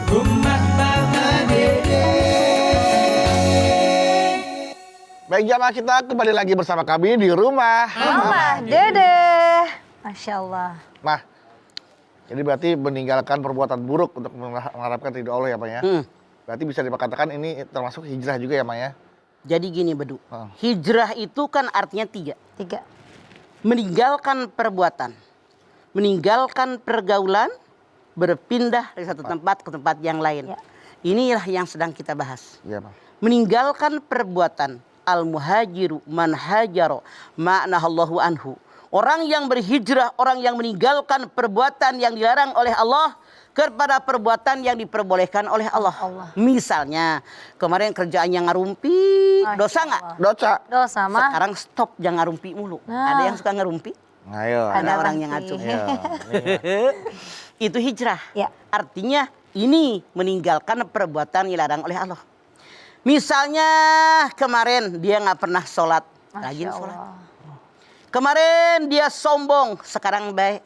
Rumah Mama Dede. Baik jamaah, kita kembali lagi bersama kami di rumah Mama Dede. Masya Allah. Mah, jadi berarti meninggalkan perbuatan buruk untuk mengharapkan ridho Allah ya Pak ya? Berarti bisa dikatakan ini termasuk hijrah juga ya Pak ya? Jadi gini Bedu, hijrah itu kan artinya tiga. Meninggalkan perbuatan, meninggalkan pergaulan, berpindah dari satu tempat ke tempat yang lain. Ya. Inilah yang sedang kita bahas. Iya Pak. Meninggalkan perbuatan, al-muhajiru man hajaro ma'nahallahu anhu. Orang yang berhijrah, orang yang meninggalkan perbuatan yang dilarang oleh Allah kepada perbuatan yang diperbolehkan oleh Allah. Misalnya kemarin kerjaannya ngarumpi, dosa nggak? Dosa mah. Sekarang stop, jangan ngarumpi mulu. Ada yang suka ngarumpi? Ayo. Ada orang yang pasti. ngacung. Itu hijrah. Ya. Artinya ini meninggalkan perbuatan yang dilarang oleh Allah. Misalnya kemarin dia nggak pernah sholat, rajin sholat. Kemarin dia sombong, sekarang baik.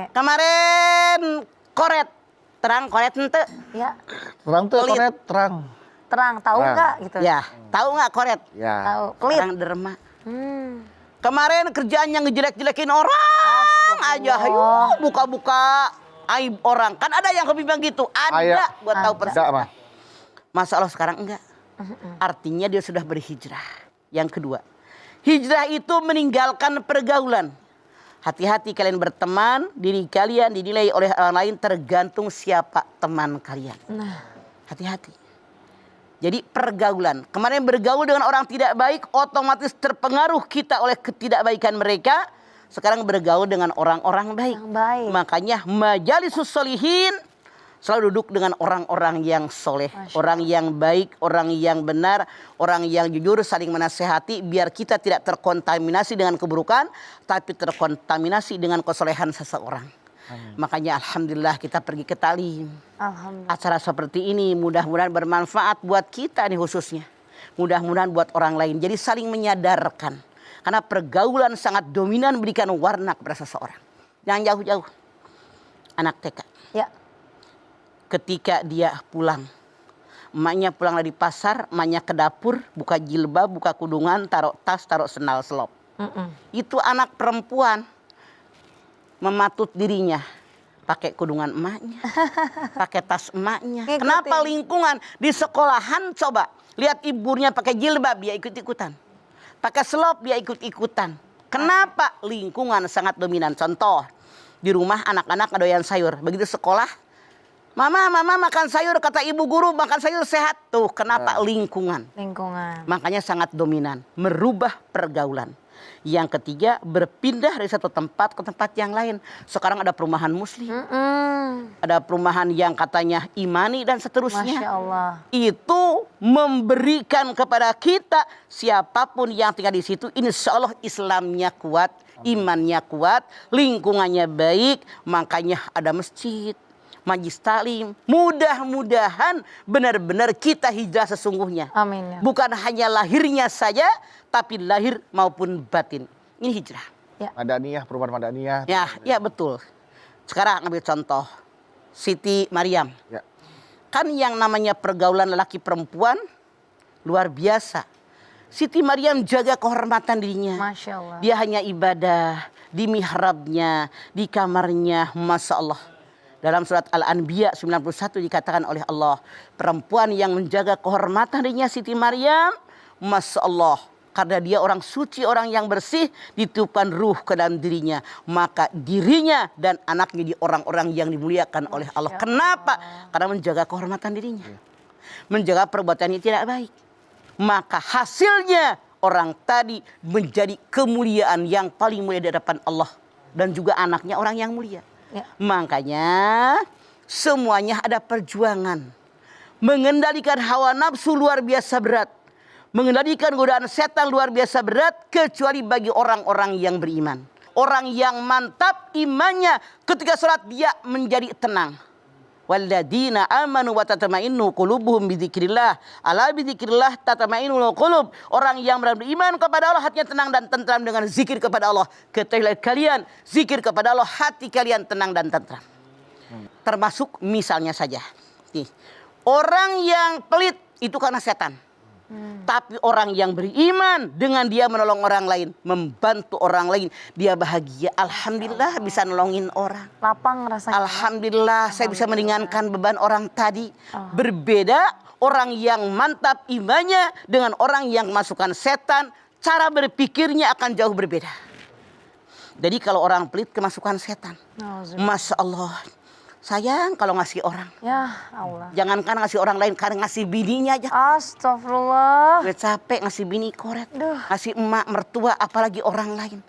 Kemarin koret, terang koret ente. Ya. Terang tuh, koret, terang. Terang, tahu nggak gitu? Ya, tahu nggak koret? Ya. Tahu. Pelit. Terang derma. Kemarin kerjaan yang ngejelek-jelekin orang aja, ayo buka-buka aib orang. Kan ada yang kebimbang gitu, ada buat tahu persis. Enggak Mah. Masalah sekarang enggak. Artinya dia sudah berhijrah. Yang kedua, hijrah itu meninggalkan pergaulan. Hati-hati kalian berteman, diri kalian dinilai oleh orang lain tergantung siapa teman kalian. Hati-hati. Jadi pergaulan. Kemarin bergaul dengan orang tidak baik, otomatis terpengaruh kita oleh ketidakbaikan mereka. Sekarang bergaul dengan orang-orang baik. Makanya majalisus solihin selalu duduk dengan orang-orang yang soleh, orang yang baik, orang yang benar, orang yang jujur, saling menasehati biar kita tidak terkontaminasi dengan keburukan, tapi terkontaminasi dengan kesolehan seseorang. Makanya alhamdulillah kita pergi ke talim. Acara seperti ini mudah-mudahan bermanfaat buat kita nih khususnya. Mudah-mudahan buat orang lain. Jadi saling menyadarkan. Karena pergaulan sangat dominan berikan warna kepada seseorang. Jangan jauh-jauh. Anak TK. Ya. Ketika dia pulang, emaknya pulang dari pasar, emaknya ke dapur, buka jilbab, buka kudungan, taruh tas, taruh sendal selop. Itu anak perempuan mematut dirinya, pakai kudungan emaknya, pakai tas emaknya. Kenapa lingkungan di sekolahan coba lihat ibunya pakai jilbab, dia ikut-ikutan, pakai selop, dia ikut-ikutan. Kenapa? Lingkungan sangat dominan. Contoh, di rumah anak-anak doyan sayur, begitu sekolah, Mama makan sayur, kata ibu guru makan sayur sehat. Tuh kenapa? Lingkungan. Makanya sangat dominan. Merubah pergaulan. Yang ketiga, berpindah dari satu tempat ke tempat yang lain. Sekarang ada perumahan muslim. Ada perumahan yang katanya imani dan seterusnya. Masya Allah. Itu memberikan kepada kita siapapun yang tinggal di situ, insya Allah Islamnya kuat, imannya kuat, lingkungannya baik. Makanya ada masjid, majlis taklim. Mudah-mudahan benar-benar kita hijrah sesungguhnya. Amin. Bukan hanya lahirnya saja, tapi lahir maupun batin. Ini hijrah. Madaniyah, perubahan Madaniyah. Ya betul. Sekarang ambil contoh Siti Maryam. Ya. Kan yang namanya pergaulan lelaki perempuan luar biasa. Siti Maryam jaga kehormatan dirinya. Masya Allah. Dia hanya ibadah di mihrabnya, di kamarnya. Masya Allah. Dalam surat Al-Anbiya 91 dikatakan oleh Allah, perempuan yang menjaga kehormatan dirinya Siti Maryam, Masya Allah, karena dia orang suci, orang yang bersih, ditiupkan ruh ke dalam dirinya, maka dirinya dan anaknya di orang-orang yang dimuliakan oleh Allah. Kenapa? Karena menjaga kehormatan dirinya, menjaga perbuatannya tidak baik. Maka hasilnya orang tadi menjadi kemuliaan yang paling mulia di hadapan Allah, dan juga anaknya orang yang mulia. Makanya semuanya ada perjuangan. Mengendalikan hawa nafsu luar biasa berat. Mengendalikan godaan setan luar biasa berat, kecuali bagi orang-orang yang beriman. Orang yang mantap imannya, ketika sholat dia menjadi tenang. Walladzina amanu wa tatma'innu qulubuhum bidzikrillah. Ala bidzikrillah tatma'innul qulub. Orang yang beriman kepada Allah hatinya tenang dan tentram dengan zikir kepada Allah. Ketahuilah kalian, zikir kepada Allah hati kalian tenang dan tentram. Termasuk misalnya saja Nih, orang yang pelit itu karena setan. Tapi orang yang beriman dengan dia menolong orang lain, membantu orang lain, dia bahagia. Alhamdulillah bisa nolongin orang. Lapang rasanya. Alhamdulillah saya bisa meringankan beban orang tadi. Berbeda orang yang mantap imannya dengan orang yang masukkan setan, cara berpikirnya akan jauh berbeda. Jadi kalau orang pelit kemasukan setan, Masya Allah, sayang kalau ngasih orang. Ya Allah. Jangankan ngasih orang lain, karena ngasih bininya aja. Astagfirullah. Udah capek ngasih bini koret, Duh. ngasih emak, mertua, apalagi orang lain.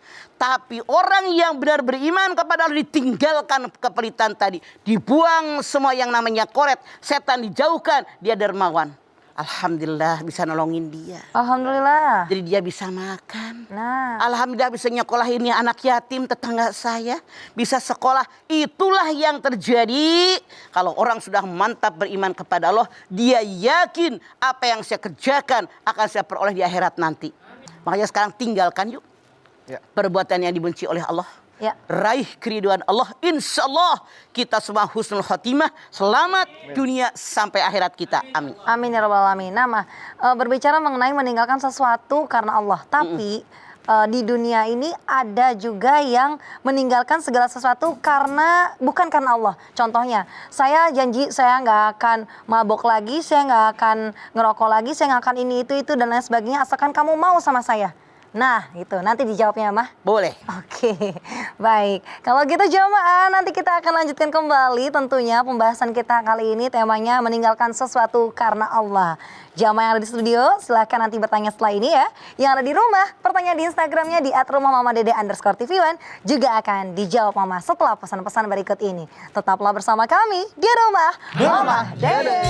Tapi orang yang benar beriman kepada Allah ditinggalkan kepelitan tadi. Dibuang semua yang namanya koret, setan dijauhkan, dia dermawan. Alhamdulillah bisa nolongin dia. Alhamdulillah. Jadi dia bisa makan. Nah. Alhamdulillah bisa nyekolahin anak yatim tetangga saya. Bisa sekolah. Itulah yang terjadi. Kalau orang sudah mantap beriman kepada Allah. Dia yakin apa yang saya kerjakan akan saya peroleh di akhirat nanti. Makanya sekarang tinggalkan yuk. Ya. Perbuatan yang dibenci oleh Allah. Ya. Raih keriduan Allah. Insya Allah kita semua husnul khotimah. Selamat dunia sampai akhirat kita. Amin. Amin ya rabbal alamin. Nah, Ma, berbicara mengenai meninggalkan sesuatu karena Allah. Tapi di dunia ini ada juga yang meninggalkan segala sesuatu karena bukan karena Allah. Contohnya, saya janji saya nggak akan mabok lagi, saya nggak akan ngerokok lagi, saya nggak akan ini itu dan lain sebagainya asalkan kamu mau sama saya. Nah, itu nanti dijawabnya, Mah. Boleh. Oke, baik. Kalau gitu jamaah, nanti kita akan lanjutkan kembali tentunya pembahasan kita kali ini temanya meninggalkan sesuatu karena Allah. Jamaah yang ada di studio, silahkan nanti bertanya setelah ini ya. Yang ada di rumah, pertanyaan di Instagramnya di @rumahmamadede_tv1 juga akan dijawab Mama setelah pesan-pesan berikut ini. Tetaplah bersama kami di Rumah Mama Dede.